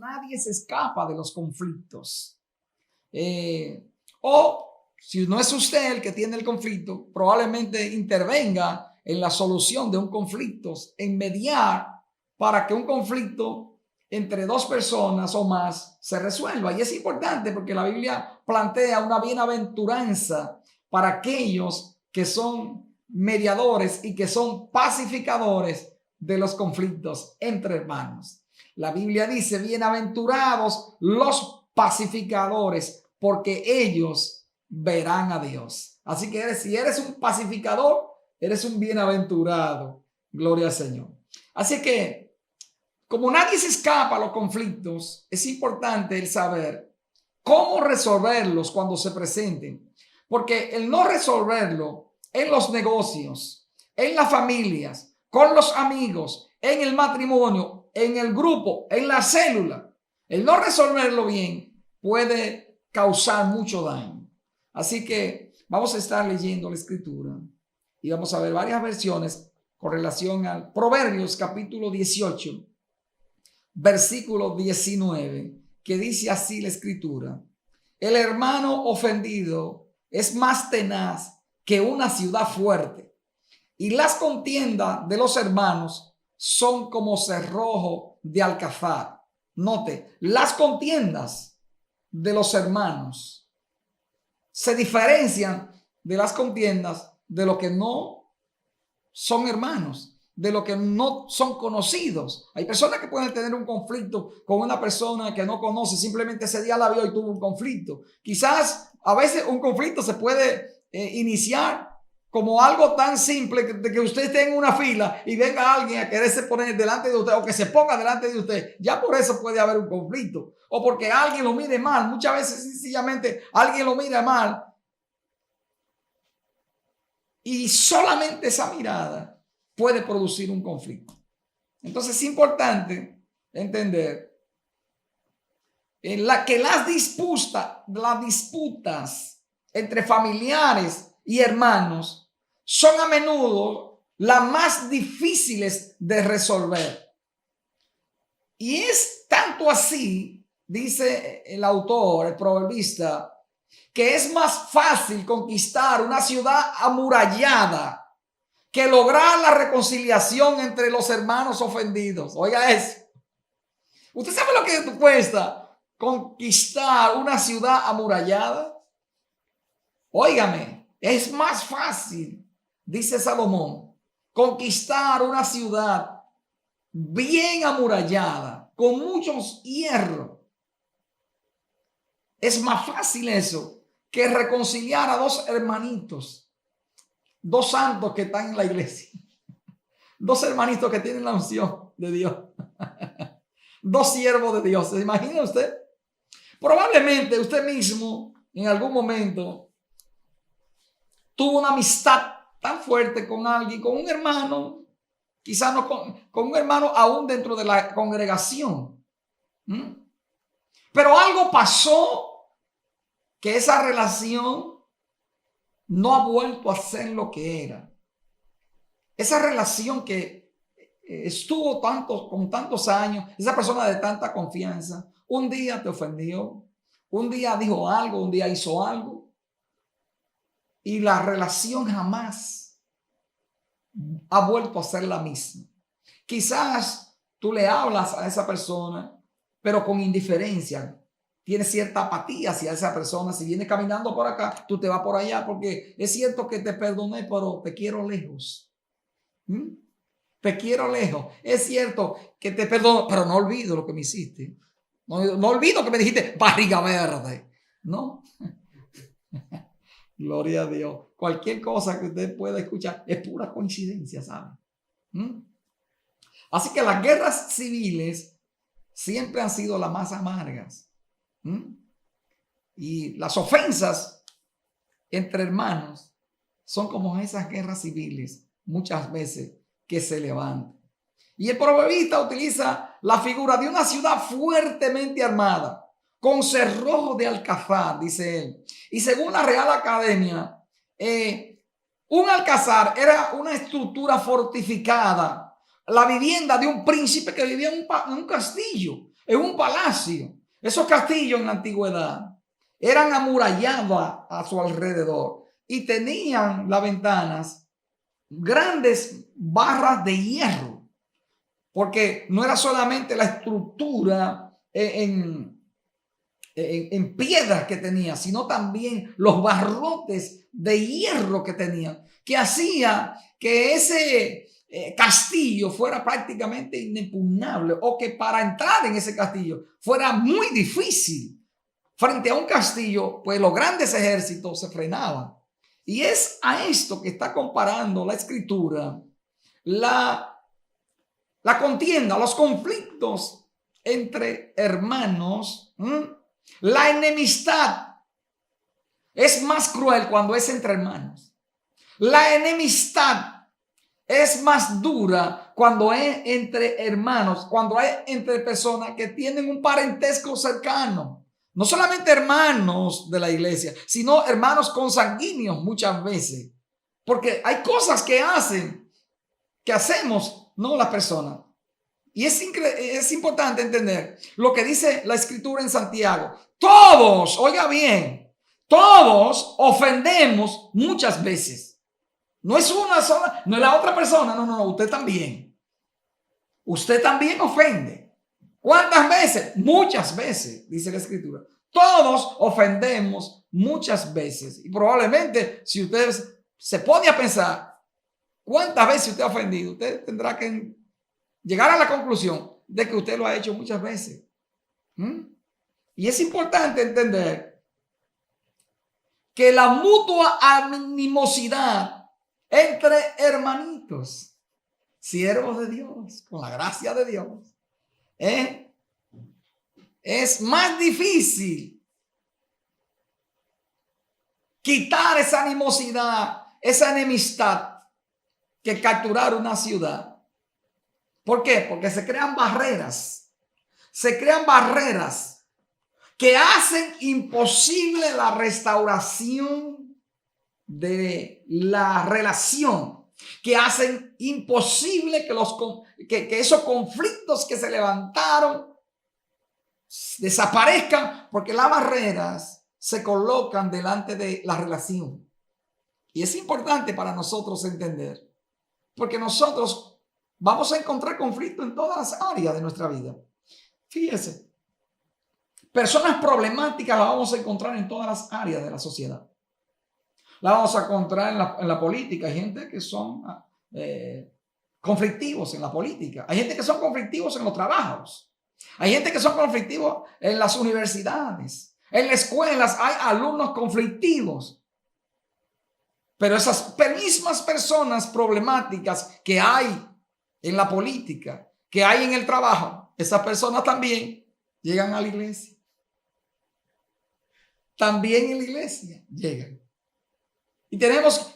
nadie se escapa de los conflictos. O si no es usted el que tiene el conflicto, probablemente intervenga en la solución de un conflicto, en mediar para que un conflicto entre dos personas o más se resuelva. Y es importante porque la Biblia plantea una bienaventuranza para aquellos que son mediadores y que son pacificadores de los conflictos entre hermanos. La Biblia dice: bienaventurados los pacificadores, porque ellos verán a Dios. Así que si eres un pacificador, eres un bienaventurado. Gloria al Señor. Así que, como nadie se escapa a los conflictos, es importante el saber cómo resolverlos cuando se presenten. Porque el no resolverlo en los negocios, en las familias, con los amigos, en el matrimonio, en el grupo, en la célula, el no resolverlo bien puede causar mucho daño. Así que vamos a estar leyendo la escritura y vamos a ver varias versiones con relación al Proverbios capítulo 18, versículo 19, que dice así la escritura: el hermano ofendido es más tenaz que una ciudad fuerte, y las contiendas de los hermanos son como cerrojo de alcázar. Note, las contiendas de los hermanos se diferencian de las contiendas de los que no son hermanos, de los que no son conocidos. Hay personas que pueden tener un conflicto con una persona que no conoce, simplemente ese día la vio y tuvo un conflicto. Quizás a veces un conflicto se puede iniciar como algo tan simple de que usted esté en una fila y venga alguien a quererse poner delante de usted, o que se ponga delante de usted. Ya por eso puede haber un conflicto. O porque alguien lo mire mal. Muchas veces sencillamente alguien lo mira mal y solamente esa mirada puede producir un conflicto. Entonces es importante entender que las disputas entre familiares y hermanos son a menudo las más difíciles de resolver. Y es tanto así, dice el autor, el proverbista, que es más fácil conquistar una ciudad amurallada que lograr la reconciliación entre los hermanos ofendidos. Oiga eso. ¿Usted sabe lo que cuesta conquistar una ciudad amurallada? Óigame, es más fácil, dice Salomón, conquistar una ciudad bien amurallada, con muchos hierros. Es más fácil eso que reconciliar a dos hermanitos, dos santos que están en la iglesia, dos hermanitos que tienen la unción de Dios, dos siervos de Dios. ¿Se imagina usted? Probablemente usted mismo en algún momento tuvo una amistad tan fuerte con alguien, con un hermano, quizás no con un hermano aún dentro de la congregación. Pero algo pasó que esa relación no ha vuelto a ser lo que era. Esa relación que estuvo con tantos años, esa persona de tanta confianza, un día te ofendió, un día dijo algo, un día hizo algo, y la relación jamás ha vuelto a ser la misma. Quizás tú le hablas a esa persona, pero con indiferencia. Tienes cierta apatía hacia esa persona. Si viene caminando por acá, tú te vas por allá, porque es cierto que te perdoné, pero te quiero lejos. Te quiero lejos. Es cierto que te perdono, pero no olvido lo que me hiciste. No olvido que me dijiste barriga verde. No. Gloria a Dios. Cualquier cosa que usted pueda escuchar es pura coincidencia, ¿sabe? Así que las guerras civiles siempre han sido las más amargas. Y las ofensas entre hermanos son como esas guerras civiles muchas veces que se levantan. Y el proverbista utiliza la figura de una ciudad fuertemente armada, con cerrojo de alcázar, dice él. Y según la Real Academia, un alcázar era una estructura fortificada, la vivienda de un príncipe que vivía en un castillo. en un palacio. Esos castillos en la antigüedad eran amurallados a su alrededor y tenían las ventanas grandes barras de hierro, porque no era solamente la estructura en piedras que tenía, sino también los barrotes de hierro que tenía, que hacía que ese castillo fuera prácticamente inexpugnable, o que para entrar en ese castillo fuera muy difícil. Frente a un castillo, pues los grandes ejércitos se frenaban. Y es a esto que está comparando la escritura, la contienda, los conflictos entre hermanos. La enemistad es más cruel cuando es entre hermanos. La enemistad es más dura cuando es entre hermanos, cuando es entre personas que tienen un parentesco cercano. No solamente hermanos de la iglesia, sino hermanos consanguíneos muchas veces. Porque hay cosas que hacemos, no las personas. Y es importante entender lo que dice la escritura en Santiago. Todos, oiga bien, todos ofendemos muchas veces. No es una sola, no es la otra persona, no, usted también. Usted también ofende. ¿Cuántas veces? Muchas veces, dice la escritura. Todos ofendemos muchas veces. Y probablemente si usted se pone a pensar cuántas veces usted ha ofendido, usted tendrá que llegar a la conclusión de que usted lo ha hecho muchas veces. Y es importante entender que la mutua animosidad entre hermanitos, siervos de Dios, con la gracia de Dios, es más difícil quitar esa animosidad, esa enemistad, que capturar una ciudad. ¿Por qué? Porque se crean barreras. Se crean barreras que hacen imposible la restauración de la relación, que hacen imposible que esos conflictos que se levantaron desaparezcan, porque las barreras se colocan delante de la relación. Y es importante para nosotros entender, porque nosotros vamos a encontrar conflicto en todas las áreas de nuestra vida. Fíjese, personas problemáticas las vamos a encontrar en todas las áreas de la sociedad. La vamos a encontrar en la política. Hay gente que son conflictivos en la política. Hay gente que son conflictivos en los trabajos. Hay gente que son conflictivos en las universidades. En las escuelas hay alumnos conflictivos. Pero esas mismas personas problemáticas que hay en la política, que hay en el trabajo, esas personas también llegan a la iglesia. También en la iglesia llegan.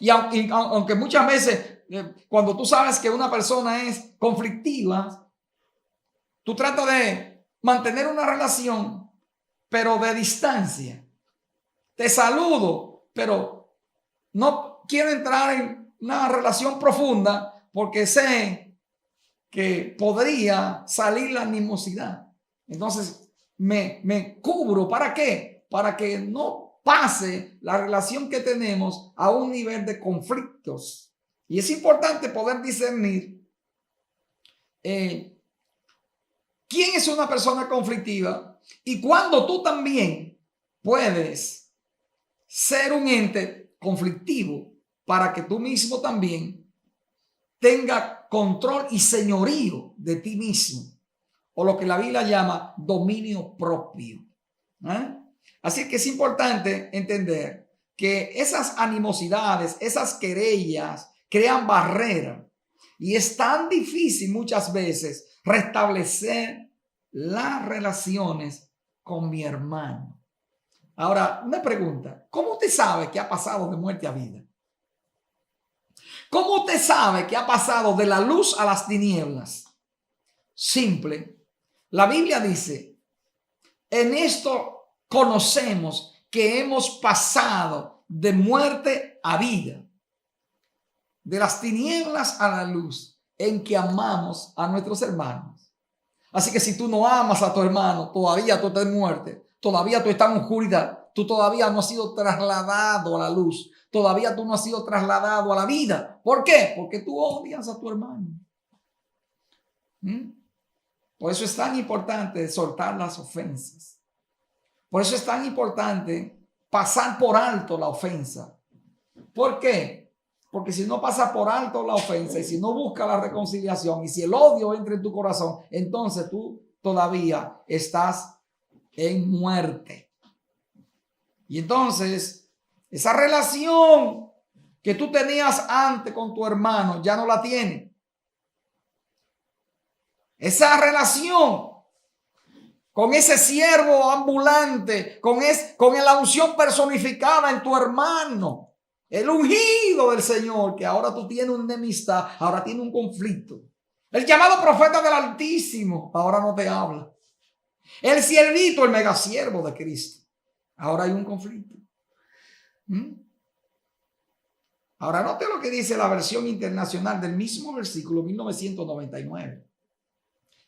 Y aunque muchas veces, cuando tú sabes que una persona es conflictiva, tú tratas de mantener una relación, pero de distancia. Te saludo, pero no quiero entrar en una relación profunda porque sé que podría salir la animosidad. Entonces me cubro. ¿Para qué? Para que no pase la relación que tenemos a un nivel de conflictos. Y es importante poder discernir quién es una persona conflictiva y cuando tú también puedes ser un ente conflictivo para que tú mismo también tenga control y señorío de ti mismo, o lo que la Biblia llama dominio propio. Así que es importante entender que esas animosidades, esas querellas crean barreras y es tan difícil muchas veces restablecer las relaciones con mi hermano. Ahora, una pregunta: ¿cómo usted sabe que ha pasado de muerte a vida? ¿Cómo usted sabe que ha pasado de la luz a las tinieblas? Simple. La Biblia dice: en esto conocemos que hemos pasado de muerte a vida, de las tinieblas a la luz, en que amamos a nuestros hermanos. Así que si tú no amas a tu hermano, todavía tú estás en muerte, todavía tú estás en oscuridad, tú todavía no has sido trasladado a la luz, todavía tú no has sido trasladado a la vida. ¿Por qué? Porque tú odias a tu hermano. Por eso es tan importante soltar las ofensas. Por eso es tan importante pasar por alto la ofensa. ¿Por qué? Porque si no pasa por alto la ofensa y si no busca la reconciliación y si el odio entra en tu corazón, entonces tú todavía estás en muerte. Y entonces esa relación que tú tenías antes con tu hermano ya no la tienes. Esa relación con ese siervo ambulante, con la unción personificada en tu hermano, el ungido del Señor, que ahora tú tienes una enemistad, ahora tiene un conflicto. El llamado profeta del Altísimo, ahora no te habla. El siervito, el megasiervo de Cristo, ahora hay un conflicto. Ahora note lo que dice la versión internacional del mismo versículo 1999.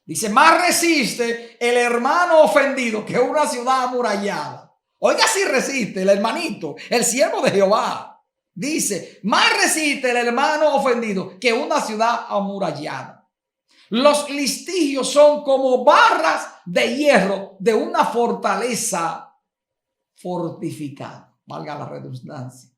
Dice, más resiste el hermano ofendido que una ciudad amurallada. Oiga, si resiste el hermanito, el siervo de Jehová. Dice, más resiste el hermano ofendido que una ciudad amurallada. Los litigios son como barras de hierro de una fortaleza fortificada. Valga la redundancia.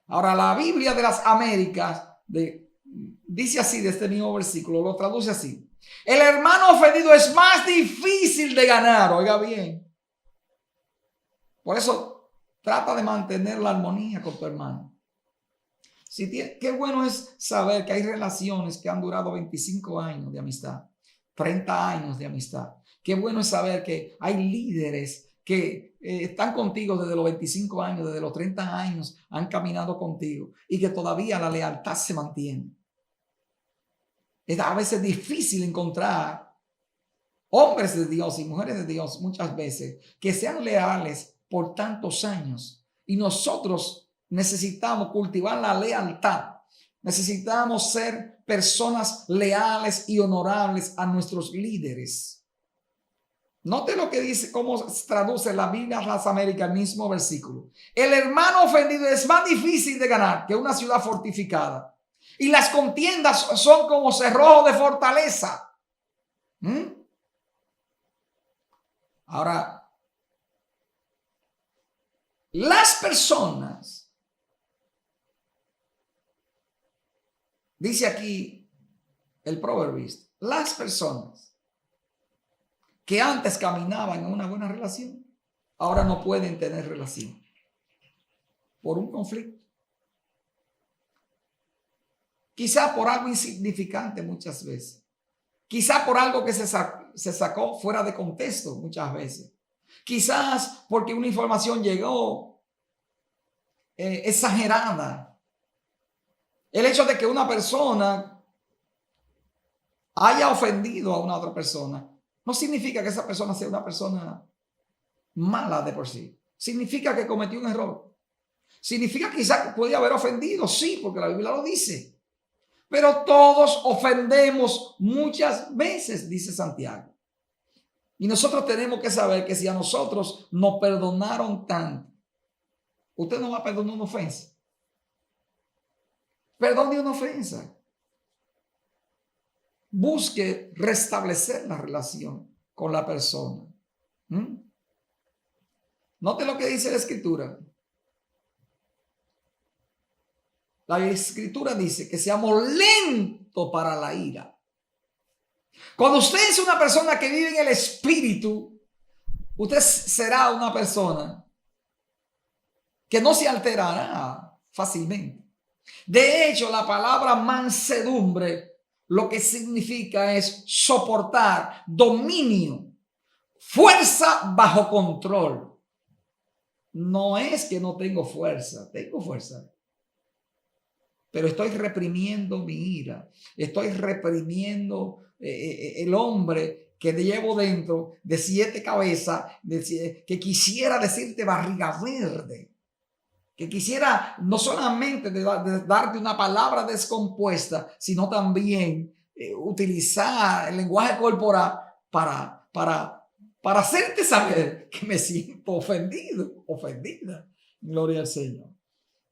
Ahora, la Biblia de las Américas dice así de este mismo versículo, lo traduce así. El hermano ofendido es más difícil de ganar, oiga bien. Por eso trata de mantener la armonía con tu hermano. Qué bueno es saber que hay relaciones que han durado 25 años de amistad, 30 años de amistad. Qué bueno es saber que hay líderes que están contigo desde los 25 años, desde los 30 años, han caminado contigo y que todavía la lealtad se mantiene. Es a veces difícil encontrar hombres de Dios y mujeres de Dios muchas veces que sean leales por tantos años. Y nosotros necesitamos cultivar la lealtad. Necesitamos ser personas leales y honorables a nuestros líderes. Note lo que dice, cómo traduce la Biblia de las Américas, el mismo versículo. El hermano ofendido es más difícil de ganar que una ciudad fortificada. Y las contiendas son como cerrojo de fortaleza. Ahora, las personas, dice aquí el proverbista, las personas que antes caminaban en una buena relación, ahora no pueden tener relación por un conflicto. Quizá por algo insignificante muchas veces. Quizá por algo que se sacó fuera de contexto muchas veces. Quizás porque una información llegó exagerada. El hecho de que una persona haya ofendido a una otra persona no significa que esa persona sea una persona mala de por sí. Significa que cometió un error. Significa que quizás puede haber ofendido, sí, porque la Biblia lo dice. Pero todos ofendemos muchas veces, dice Santiago. Y nosotros tenemos que saber que si a nosotros nos perdonaron tanto, usted no va a perdonar una ofensa. Perdone una ofensa. Busque restablecer la relación con la persona. Note lo que dice la Escritura. La Escritura dice que seamos lentos para la ira. Cuando usted es una persona que vive en el Espíritu, usted será una persona que no se alterará fácilmente. De hecho, la palabra mansedumbre lo que significa es soportar, dominio, fuerza bajo control. No es que no tengo fuerza, tengo fuerza. Pero estoy reprimiendo mi ira. Estoy reprimiendo el hombre que llevo dentro de 7 cabezas, que quisiera decirte barriga verde. Que quisiera no solamente de darte una palabra descompuesta, sino también utilizar el lenguaje corporal para hacerte saber que me siento ofendido, ofendida. Gloria al Señor.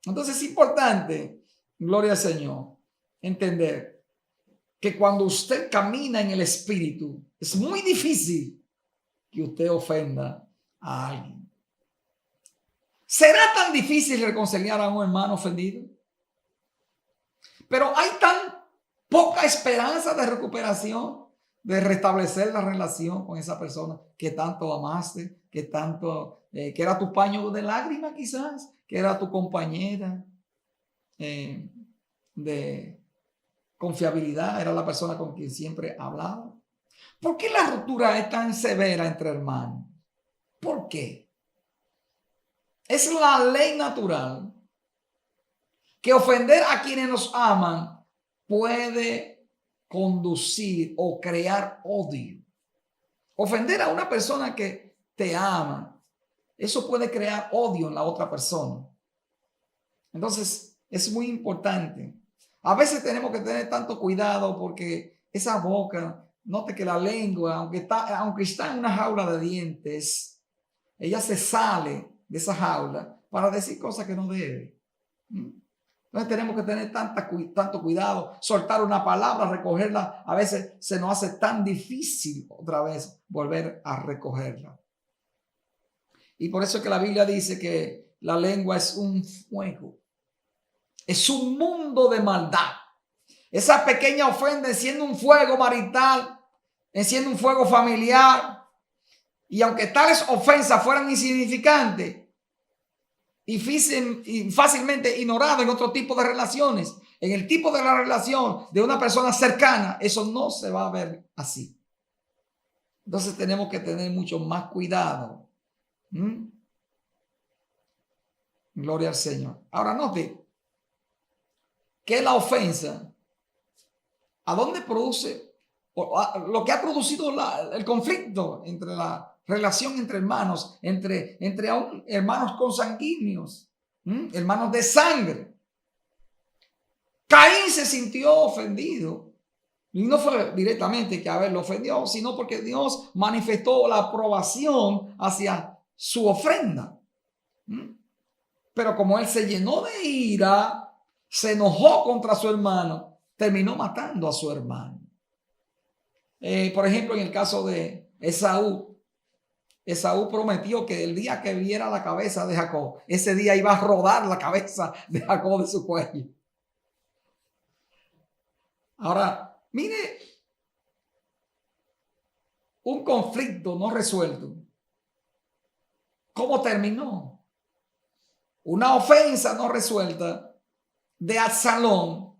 Entonces es importante, gloria al Señor, entender que cuando usted camina en el Espíritu, es muy difícil que usted ofenda a alguien. ¿Será tan difícil reconciliar a un hermano ofendido? Pero hay tan poca esperanza de recuperación, de restablecer la relación con esa persona que tanto amaste, que tanto, que era tu paño de lágrimas quizás, que era tu compañera de confiabilidad, era la persona con quien siempre hablaba. ¿Por qué la ruptura es tan severa entre hermanos? ¿Por qué? Es la ley natural que ofender a quienes nos aman puede conducir o crear odio. Ofender a una persona que te ama, eso puede crear odio en la otra persona. Entonces, es muy importante. A veces tenemos que tener tanto cuidado porque esa boca, note que la lengua, aunque está en una jaula de dientes, ella se sale de esa jaula para decir cosas que no debe. Entonces tenemos que tener tanto cuidado, soltar una palabra, recogerla. A veces se nos hace tan difícil otra vez volver a recogerla. Y por eso es que la Biblia dice que la lengua es un fuego. Es un mundo de maldad. Esa pequeña ofensa enciende un fuego marital, enciende un fuego familiar. Y aunque tales ofensas fueran insignificantes y fácilmente ignoradas en otro tipo de relaciones, en el tipo de la relación de una persona cercana, eso no se va a ver así. Entonces tenemos que tener mucho más cuidado. Gloria al Señor. Ahora note que la ofensa, ¿a dónde produce? Lo que ha producido el conflicto entre la relación entre hermanos, entre aún hermanos consanguíneos, hermanos de sangre. Caín se sintió ofendido. Y no fue directamente que Abel lo ofendió, sino porque Dios manifestó la aprobación hacia su ofrenda. Pero como él se llenó de ira, se enojó contra su hermano, terminó matando a su hermano. Por ejemplo, en el caso de Esaú prometió que el día que viera la cabeza de Jacob, ese día iba a rodar la cabeza de Jacob de su cuello. Ahora, mire, un conflicto no resuelto. ¿Cómo terminó? Una ofensa no resuelta de Absalón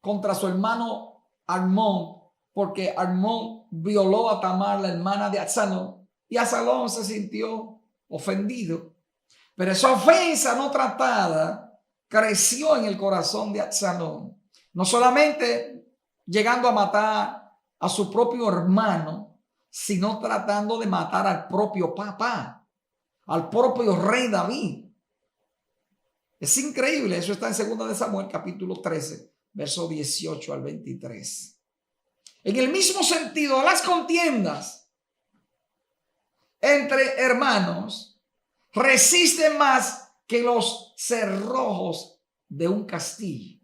contra su hermano Amnón, porque Amnón violó a Tamar, la hermana de Absalón, y Absalón se sintió ofendido. Pero esa ofensa no tratada creció en el corazón de Absalón, no solamente llegando a matar a su propio hermano, sino tratando de matar al propio papá, al propio rey David. Es increíble, eso está en 2 de Samuel, capítulo 13, verso 18 al 23. En el mismo sentido, las contiendas entre hermanos resisten más que los cerrojos de un castillo.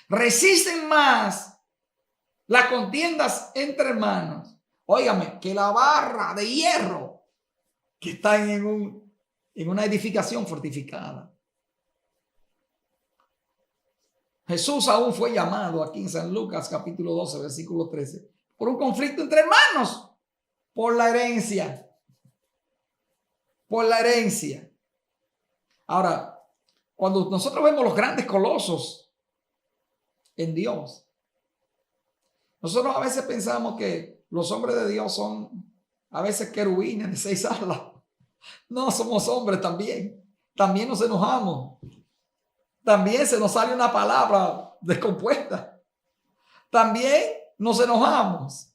Resisten más las contiendas entre hermanos, óigame, que la barra de hierro que está en una edificación fortificada. Jesús aún fue llamado aquí en San Lucas capítulo 12, versículo 13, por un conflicto entre hermanos, por la herencia. Por la herencia. Ahora, cuando nosotros vemos los grandes colosos en Dios, nosotros a veces pensamos que los hombres de Dios son a veces querubines de 6 alas. No, somos hombres también. También nos enojamos. También se nos sale una palabra descompuesta. También nos enojamos.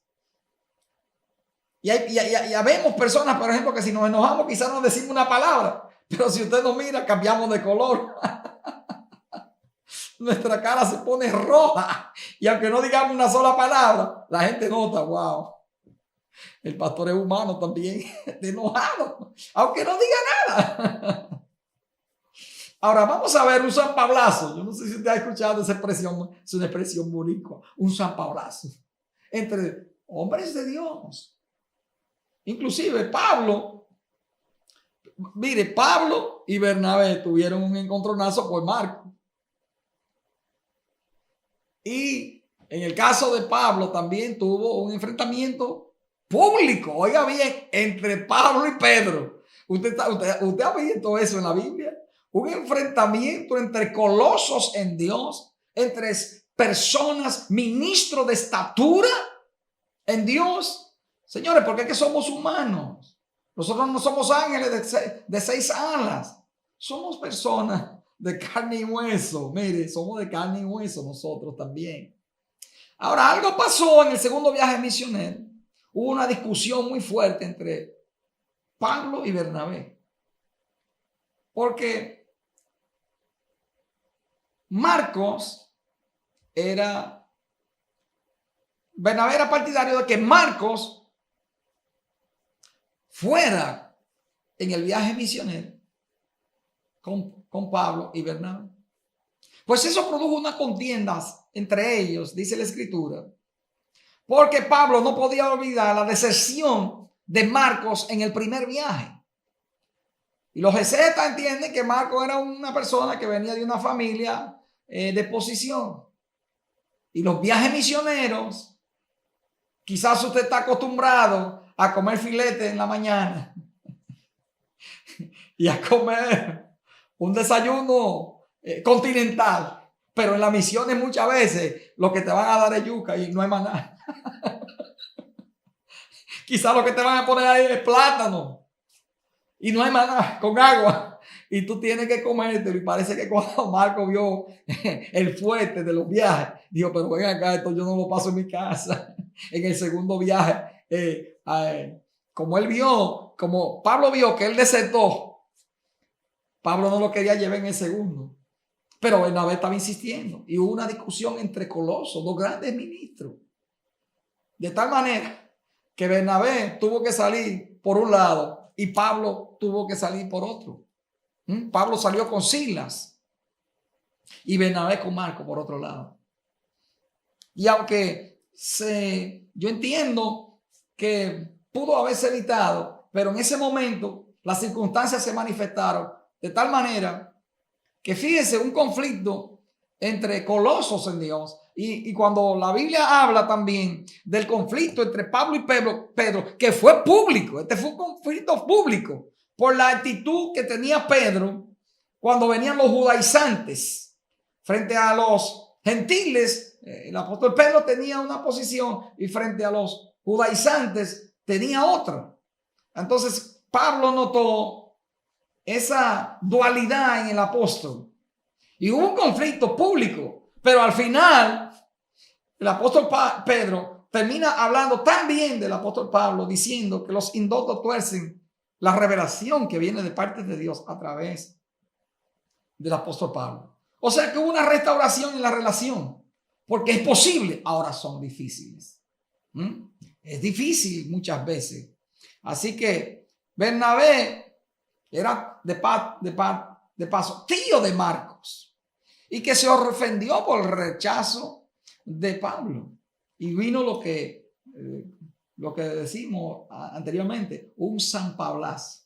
Y vemos personas, por ejemplo, que si nos enojamos quizás no decimos una palabra, pero si usted nos mira, cambiamos de color. Nuestra cara se pone roja Y aunque no digamos una sola palabra, la gente nota, wow, el pastor es humano también, está enojado, aunque no diga nada. Ahora vamos a ver un San Pablazo. Yo no sé si usted ha escuchado esa expresión, es una expresión boricua, un San Pablazo entre hombres de Dios. Inclusive Pablo, mire, Pablo y Bernabé tuvieron un encontronazo por Marco. Y en el caso de Pablo también tuvo un enfrentamiento público, oiga bien, entre Pablo y Pedro. ¿Usted ha visto eso en la Biblia? Un enfrentamiento entre colosos en Dios, entre personas, ministros de estatura en Dios. Señores, porque es que somos humanos. Nosotros no somos ángeles de 6 alas. Somos personas de carne y hueso. Mire, somos de carne y hueso nosotros también. Ahora, algo pasó en el segundo viaje misionero. Hubo una discusión muy fuerte entre Pablo y Bernabé. Porque Bernabé era partidario de que Marcos fuera en el viaje misionero con Pablo y Bernabé. Pues eso produjo una contienda entre ellos, dice la Escritura, porque Pablo no podía olvidar la deserción de Marcos en el primer viaje. Y los jesetas entienden que Marcos era una persona que venía de una familia de posición. Y los viajes misioneros, quizás usted está acostumbrado a comer filete en la mañana y a comer un desayuno continental, pero en las misiones muchas veces lo que te van a dar es yuca y no hay maná. Quizás lo que te van a poner ahí es plátano y no hay maná con agua y tú tienes que comértelo. Y parece que cuando Marco vio el fuerte de los viajes, dijo, pero ven acá, esto yo no lo paso en mi casa. En el segundo viaje, como Pablo vio que él desertó, Pablo no lo quería llevar en el segundo. Pero Bernabé estaba insistiendo y hubo una discusión entre colosos, dos grandes ministros. De tal manera que Bernabé tuvo que salir por un lado y Pablo tuvo que salir por otro. Pablo salió con Silas y Bernabé con Marco por otro lado. Y aunque yo entiendo que pudo haberse evitado, pero en ese momento las circunstancias se manifestaron de tal manera que fíjense, un conflicto entre colosos en Dios. Y cuando la Biblia habla también del conflicto entre Pablo y Pedro, que fue público, este fue un conflicto público por la actitud que tenía Pedro cuando venían los judaizantes frente a los gentiles. El apóstol Pedro tenía una posición y frente a los judaizantes tenía otra. Entonces Pablo notó esa dualidad en el apóstol y hubo un conflicto público, pero al final el apóstol Pedro termina hablando tan bien del apóstol Pablo, diciendo que los indoctos tuercen la revelación que viene de parte de Dios a través del apóstol Pablo. O sea que hubo una restauración en la relación, porque es posible, ahora son difíciles. Es difícil muchas veces. Así que Bernabé era de paso tío de Marcos y que se ofendió por el rechazo de Pablo. Y vino lo que decimos anteriormente, un San Pablazo,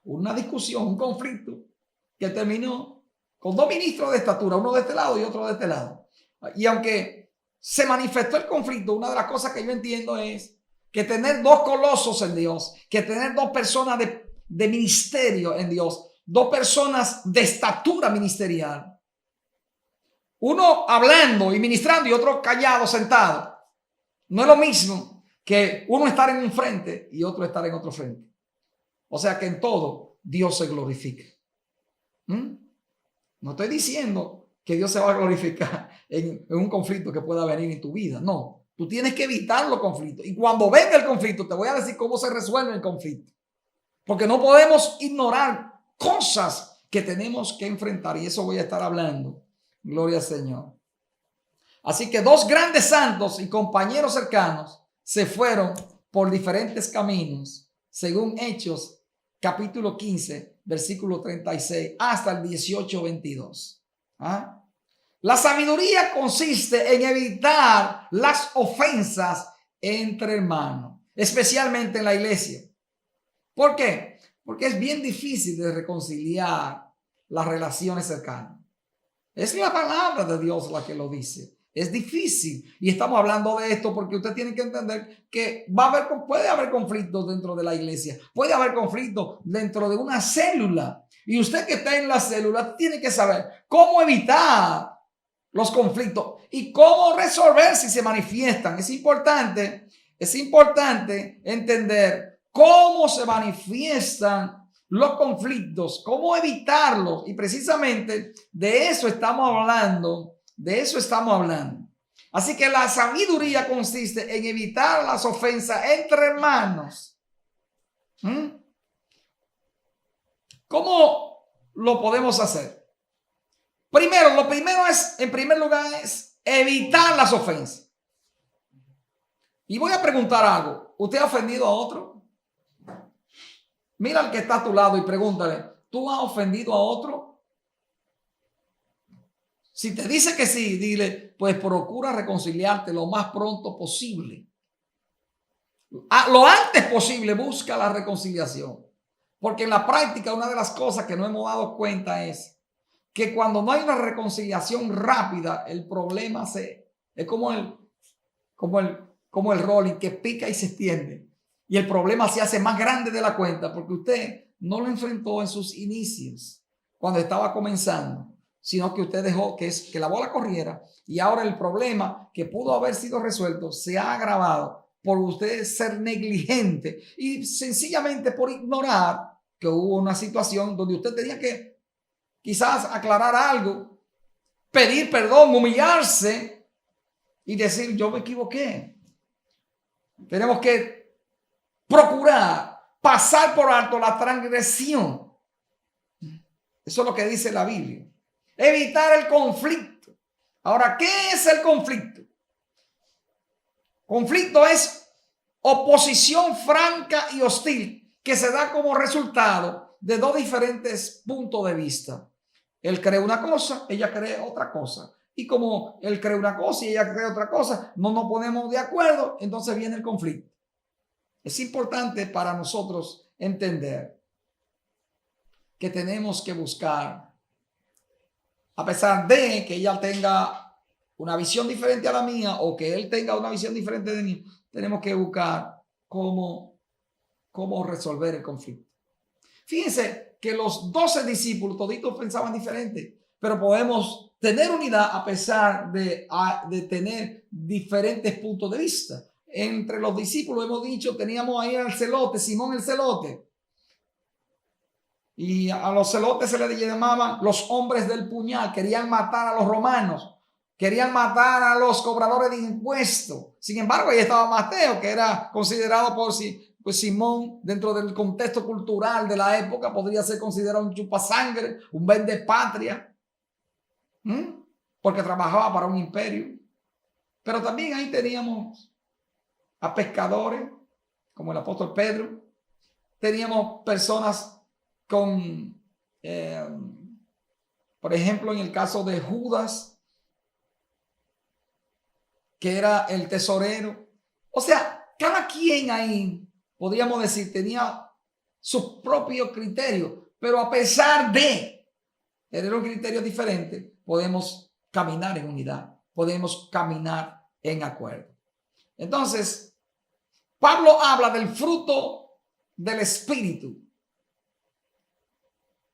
una discusión, un conflicto que terminó con dos ministros de estatura, uno de este lado y otro de este lado. Y aunque se manifestó el conflicto, una de las cosas que yo entiendo es que tener dos colosos en Dios, que tener dos personas de ministerio en Dios, dos personas de estatura ministerial, uno hablando y ministrando y otro callado, sentado, no es lo mismo que uno estar en un frente y otro estar en otro frente. O sea que en todo Dios se glorifica. No estoy diciendo que Dios se va a glorificar en un conflicto que pueda venir en tu vida. No, tú tienes que evitar los conflictos. Y cuando venga el conflicto, te voy a decir cómo se resuelve el conflicto. Porque no podemos ignorar cosas que tenemos que enfrentar. Y eso voy a estar hablando. Gloria al Señor. Así que dos grandes santos y compañeros cercanos se fueron por diferentes caminos, según Hechos capítulo 15, versículo 36 hasta el 18-22. ¿Ah? La sabiduría consiste en evitar las ofensas entre hermanos, especialmente en la iglesia. ¿Por qué? Porque es bien difícil de reconciliar las relaciones cercanas. Es la palabra de Dios la que lo dice. Es difícil. Y estamos hablando de esto porque usted tiene que entender que puede haber conflictos dentro de la iglesia. Puede haber conflictos dentro de una célula. Y usted que está en la célula tiene que saber cómo evitar los conflictos y cómo resolver si se manifiestan. Es importante entender cómo se manifiestan los conflictos, cómo evitarlos. Y precisamente de eso estamos hablando. Así que la sabiduría consiste en evitar las ofensas entre hermanos. ¿Cómo lo podemos hacer? Lo primero es, en primer lugar, es evitar las ofensas. Y voy a preguntar algo. ¿Usted ha ofendido a otro? Mira al que está a tu lado y pregúntale, ¿tú has ofendido a otro? Si te dice que sí, dile, pues procura reconciliarte lo más pronto posible. Lo antes posible busca la reconciliación. Porque en la práctica una de las cosas que no hemos dado cuenta es que cuando no hay una reconciliación rápida, el problema es como el rolling que pica y se extiende. Y el problema se hace más grande de la cuenta porque usted no lo enfrentó en sus inicios, cuando estaba comenzando, sino que usted dejó que la bola corriera y ahora el problema que pudo haber sido resuelto se ha agravado por usted ser negligente y sencillamente por ignorar que hubo una situación donde usted tenía que quizás aclarar algo, pedir perdón, humillarse y decir, yo me equivoqué. Tenemos que procurar pasar por alto la transgresión. Eso es lo que dice la Biblia. Evitar el conflicto. Ahora, ¿qué es el conflicto? Conflicto es oposición franca y hostil que se da como resultado de dos diferentes puntos de vista. Él cree una cosa, ella cree otra cosa. Y como él cree una cosa y ella cree otra cosa, no nos ponemos de acuerdo, entonces viene el conflicto. Es importante para nosotros entender que tenemos que buscar, a pesar de que ella tenga una visión diferente a la mía o que él tenga una visión diferente de mí, tenemos que buscar cómo resolver el conflicto. Fíjense que los 12 discípulos toditos pensaban diferente, pero podemos tener unidad a pesar de tener diferentes puntos de vista. Entre los discípulos, hemos dicho, teníamos ahí al celote, Simón el celote. Y a los celotes se les llamaban los hombres del puñal. Querían matar a los romanos. Querían matar a los cobradores de impuestos. Sin embargo, ahí estaba Mateo, que era considerado por Simón, dentro del contexto cultural de la época, podría ser considerado un chupasangre, un vendepatria, porque trabajaba para un imperio. Pero también ahí teníamos a pescadores, como el apóstol Pedro. Teníamos personas con, por ejemplo, en el caso de Judas, que era el tesorero. O sea, cada quien ahí, podríamos decir, tenía su propio criterio, pero a pesar de tener un criterio diferente, podemos caminar en unidad, podemos caminar en acuerdo. Entonces, Pablo habla del fruto del Espíritu.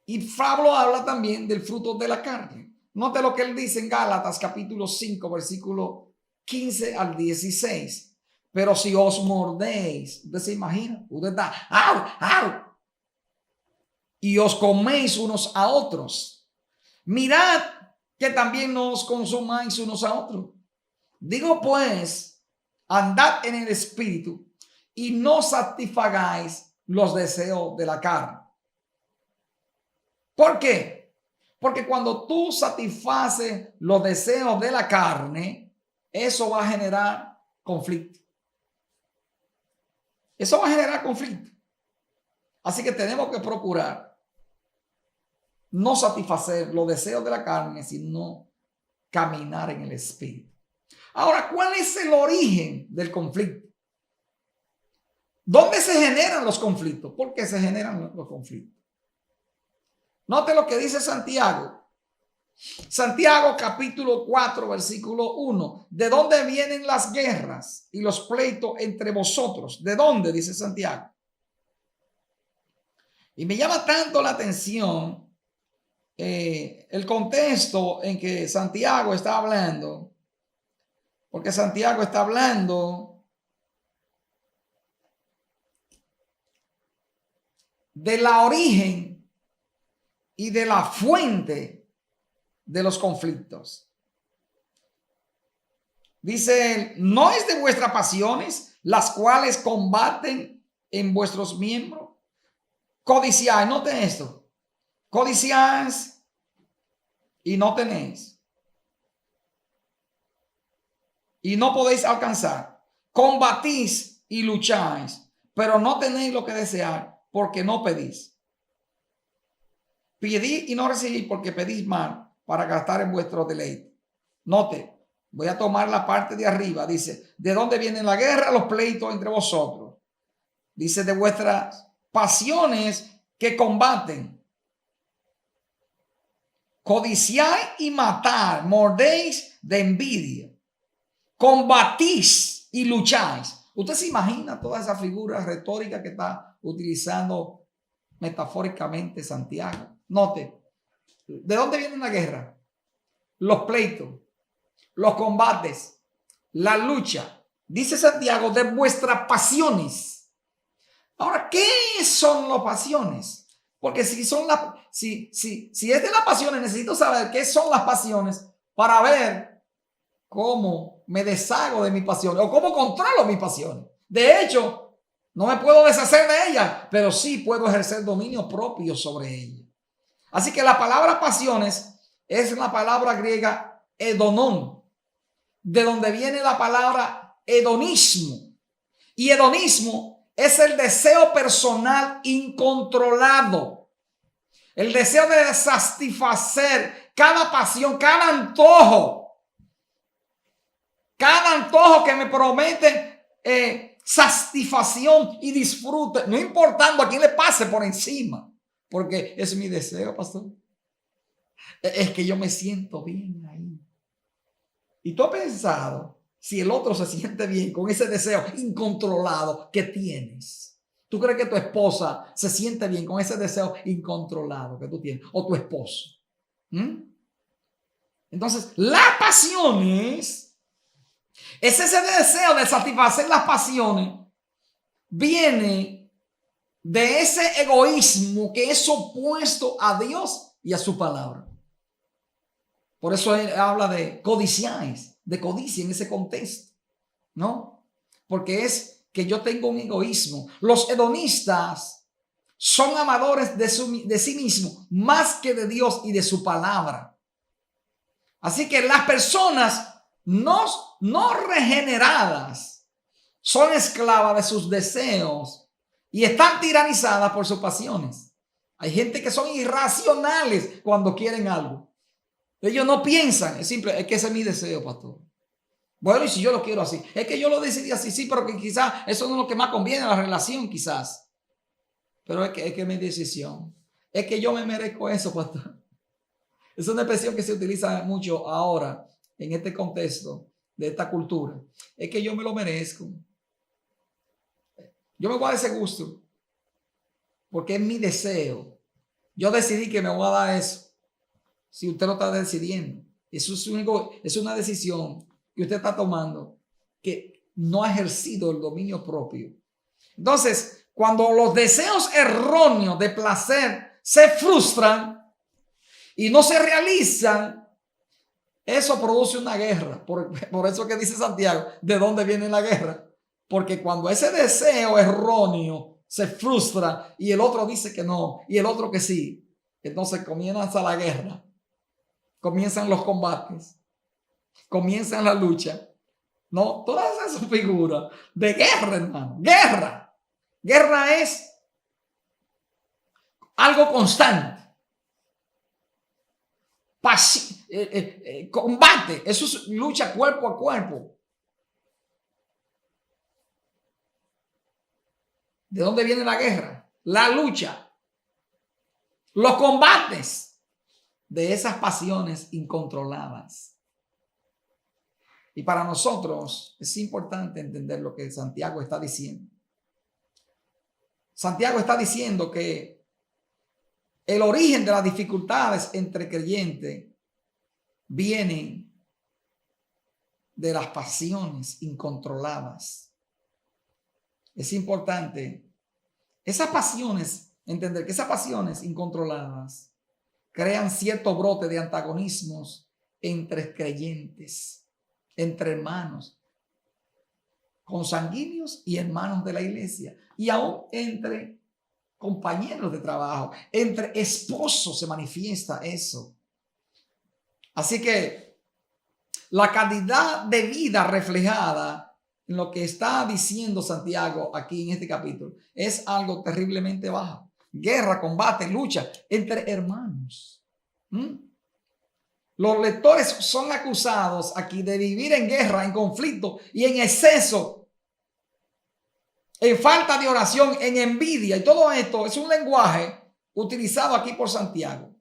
Y Pablo habla también del fruto de la carne. Note lo que él dice en Gálatas capítulo 5, versículo 15 al 16. Pero si os mordéis, usted se imagina, usted está, ¡au! ¡Au! Y os coméis unos a otros. Mirad que también no os consumáis unos a otros. Digo pues, andad en el Espíritu y no satisfagáis los deseos de la carne. ¿Por qué? Porque cuando tú satisfaces los deseos de la carne, eso va a generar conflicto. Eso va a generar conflicto. Así que tenemos que procurar no satisfacer los deseos de la carne, sino caminar en el espíritu. Ahora, ¿cuál es el origen del conflicto? ¿Dónde se generan los conflictos? ¿Por qué se generan los conflictos? Note lo que dice Santiago. Santiago capítulo 4 versículo 1. ¿De dónde vienen las guerras y los pleitos entre vosotros? ¿De dónde? Dice Santiago. Y me llama tanto la atención el contexto en que Santiago está hablando, porque Santiago está hablando de la origen y de la fuente de los conflictos. Dice él, ¿no es de vuestras pasiones las cuales combaten en vuestros miembros? Codiciáis, noten esto. Codiciáis y no tenéis. Y no podéis alcanzar. Combatís y lucháis, pero no tenéis lo que desear porque no pedís. Pedid y no recibís porque pedís mal para gastar en vuestro deleite. Note, voy a tomar la parte de arriba. Dice, ¿de dónde viene la guerra? Los pleitos entre vosotros. Dice, de vuestras pasiones que combaten. Codiciáis y matar, mordéis de envidia, combatís y lucháis. Usted se imagina toda esa figura retórica que está utilizando metafóricamente Santiago. Note, ¿de dónde viene la guerra? Los pleitos, los combates, la lucha. Dice Santiago, de vuestras pasiones. Ahora, ¿qué son las pasiones? Porque si es de las pasiones, necesito saber qué son las pasiones para ver cómo me deshago de mis pasiones o cómo controlo mis pasiones. De hecho, no me puedo deshacer de ellas, pero sí puedo ejercer dominio propio sobre ellas. Así que la palabra pasiones es la palabra griega hedonón, de donde viene la palabra hedonismo. Y hedonismo es el deseo personal incontrolado. El deseo de satisfacer cada pasión, cada antojo que me promete satisfacción y disfrute, no importando a quién le pase por encima, porque es mi deseo, pastor. Es que yo me siento bien ahí. Y tú has pensado si el otro se siente bien con ese deseo incontrolado que tienes. ¿Tú crees que tu esposa se siente bien con ese deseo incontrolado que tú tienes? O tu esposo. Entonces, las pasiones, es ese deseo de satisfacer las pasiones, viene de ese egoísmo que es opuesto a Dios y a su palabra. Por eso él habla de codiciáis, de codicia en ese contexto, ¿no? Porque es que yo tengo un egoísmo. Los hedonistas son amadores de sí mismos más que de Dios y de su palabra. Así que las personas no regeneradas son esclavas de sus deseos y están tiranizadas por sus pasiones. Hay gente que son irracionales cuando quieren algo. Ellos no piensan, es simple, es que ese es mi deseo, pastor. Bueno, y si yo lo quiero así, es que yo lo decidí así, sí, pero que quizás eso no es lo que más conviene a la relación, quizás. Pero es que es mi decisión. Es que yo me merezco eso, pastor. Es una expresión que se utiliza mucho ahora en este contexto de esta cultura. Es que yo me lo merezco. Yo me voy a dar ese gusto porque es mi deseo. Yo decidí que me voy a dar eso. Si usted lo está decidiendo, eso es una decisión que usted está tomando que no ha ejercido el dominio propio. Entonces, cuando los deseos erróneos de placer se frustran y no se realizan, eso produce una guerra. Por eso que dice Santiago, ¿de dónde viene la guerra? Porque cuando ese deseo erróneo se frustra y el otro dice que no y el otro que sí, entonces comienza la guerra. Comienzan los combates, comienzan la lucha No, todas esas son figuras de guerra, hermano. Guerra. Guerra es algo constante. Combate. Eso es lucha cuerpo a cuerpo. ¿De dónde viene la guerra? La lucha. Los combates de esas pasiones incontroladas. Y para nosotros es importante entender lo que Santiago está diciendo. Santiago está diciendo que el origen de las dificultades entre creyentes vienen de las pasiones incontroladas. Es importante esas pasiones, entender que esas pasiones incontroladas crean cierto brote de antagonismos entre creyentes, entre hermanos, consanguíneos y hermanos de la iglesia, y aún entre compañeros de trabajo, entre esposos se manifiesta eso. Así que la calidad de vida reflejada en lo que está diciendo Santiago aquí en este capítulo es algo terriblemente bajo. Guerra, combate, lucha entre hermanos. Los lectores son acusados aquí de vivir en guerra, en conflicto y en exceso, en falta de oración, en envidia. Y todo esto es un lenguaje utilizado aquí por Santiago.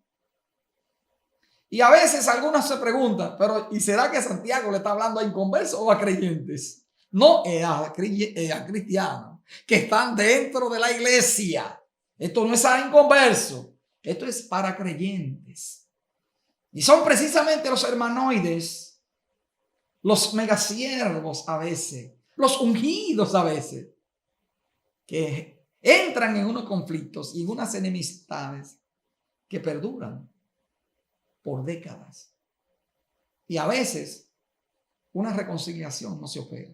Y a veces algunos se preguntan, pero ¿y será que Santiago le está hablando a inconversos o a creyentes? No, es a cristianos que están dentro de la iglesia. Esto no es a inconversos, esto es para creyentes. Y son precisamente los hermanoides, los megasiervos a veces, los ungidos a veces, que entran en unos conflictos y en unas enemistades que perduran por décadas. Y a veces una reconciliación no se opera.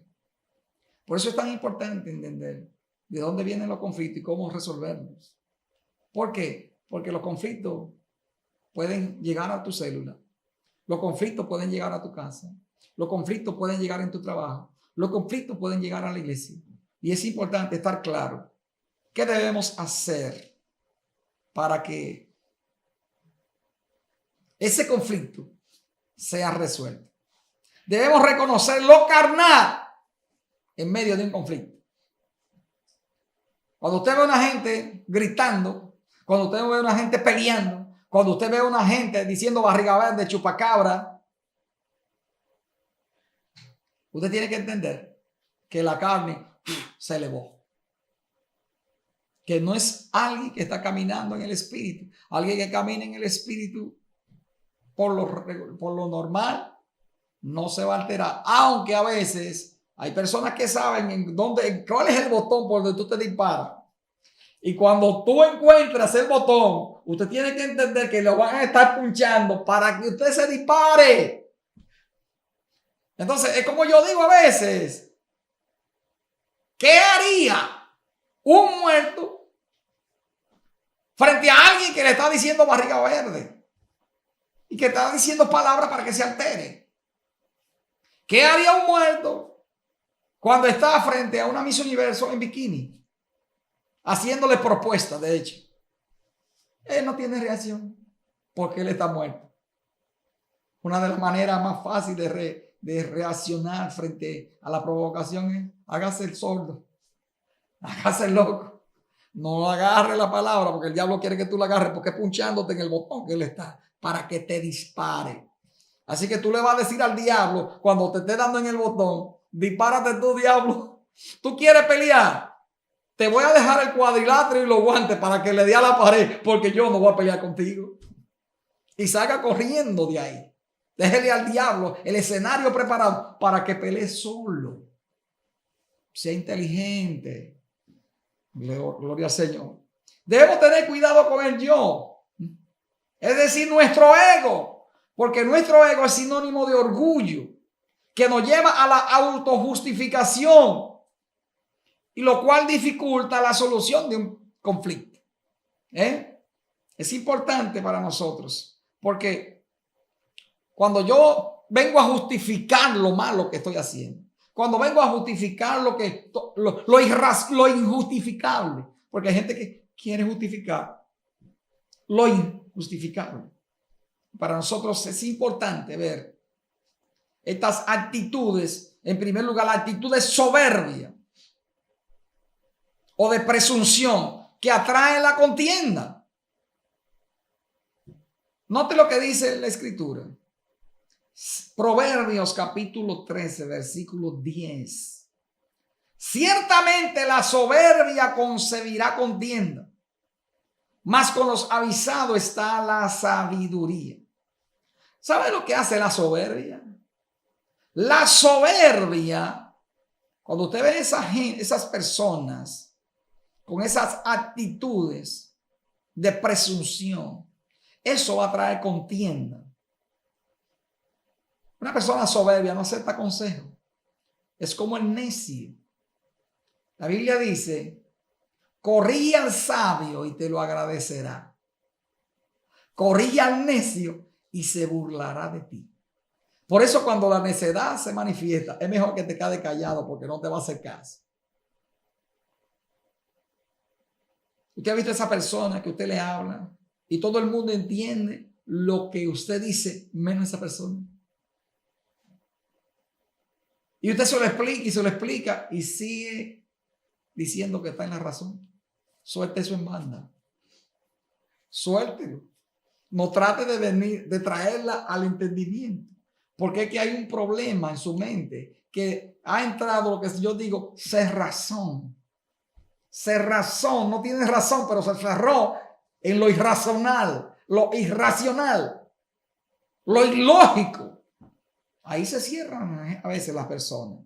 Por eso es tan importante entender de dónde vienen los conflictos y cómo resolverlos. ¿Por qué? Porque los conflictos pueden llegar a tu célula. Los conflictos pueden llegar a tu casa. Los conflictos pueden llegar en tu trabajo. Los conflictos pueden llegar a la iglesia. Y es importante estar claro qué debemos hacer para que ese conflicto sea resuelto. Debemos reconocer lo carnal en medio de un conflicto. Cuando usted ve a una gente gritando, cuando usted ve a una gente peleando, cuando usted ve a una gente diciendo barriga verde, chupacabra, usted tiene que entender que la carne se elevó. Que no es alguien que está caminando en el espíritu. Alguien que camina en el espíritu por lo normal no se va a alterar. Aunque a veces hay personas que saben cuál es el botón por donde tú te disparas. Y cuando tú encuentras el botón, usted tiene que entender que lo van a estar punchando para que usted se dispare. Entonces, es como yo digo a veces, ¿qué haría un muerto frente a alguien que le está diciendo barriga verde y que está diciendo palabras para que se altere? ¿Qué haría un muerto cuando está frente a una Miss Universo en bikini haciéndole propuestas? De hecho, él no tiene reacción porque él está muerto. Una de las maneras más fáciles de reaccionar frente a la provocación es hágase el sordo, hágase el loco. No agarre la palabra porque el diablo quiere que tú la agarres porque es punchándote en el botón que él está para que te dispare. Así que tú le vas a decir al diablo cuando te esté dando en el botón, dispárate tú, diablo. ¿Tú quieres pelear? Te voy a dejar el cuadrilátero y los guantes para que le dé a la pared porque yo no voy a pelear contigo. Y salga corriendo de ahí. Déjele al diablo el escenario preparado para que pelee solo. Sea inteligente. Gloria al Señor. Debemos tener cuidado con el yo. Es decir, nuestro ego. Porque nuestro ego es sinónimo de orgullo. Que nos lleva a la autojustificación. Y lo cual dificulta la solución de un conflicto. Es importante para nosotros. Porque cuando yo vengo a justificar lo malo que estoy haciendo, Cuando vengo a justificar lo injustificable, porque hay gente que quiere justificar lo injustificable. Para nosotros es importante ver estas actitudes. En primer lugar, la actitud de soberbia o de presunción que atrae la contienda. Note lo que dice la Escritura. Proverbios capítulo 13, versículo 10. Ciertamente la soberbia concebirá contienda, mas con los avisados está la sabiduría. ¿Sabe lo que hace la soberbia? La soberbia, cuando usted ve esas personas con esas actitudes de presunción, eso va a traer contienda. Una persona soberbia no acepta consejo. Es como el necio. La Biblia dice, corrige al sabio y te lo agradecerá. Corrige al necio y se burlará de ti. Por eso cuando la necedad se manifiesta, es mejor que te quedes callado porque no te va a hacer caso. Usted ha visto a esa persona que usted le habla y todo el mundo entiende lo que usted dice, menos esa persona. Y usted se lo explica y se lo explica y sigue diciendo que está en la razón. Suelte eso en banda. Suéltelo. No trate de traerla al entendimiento. Porque es que hay un problema en su mente que ha entrado lo que yo digo, cerrazón. Cerrazón, no tiene razón, pero se cerró en lo irracional, lo irracional, lo ilógico. Ahí se cierran a veces las personas.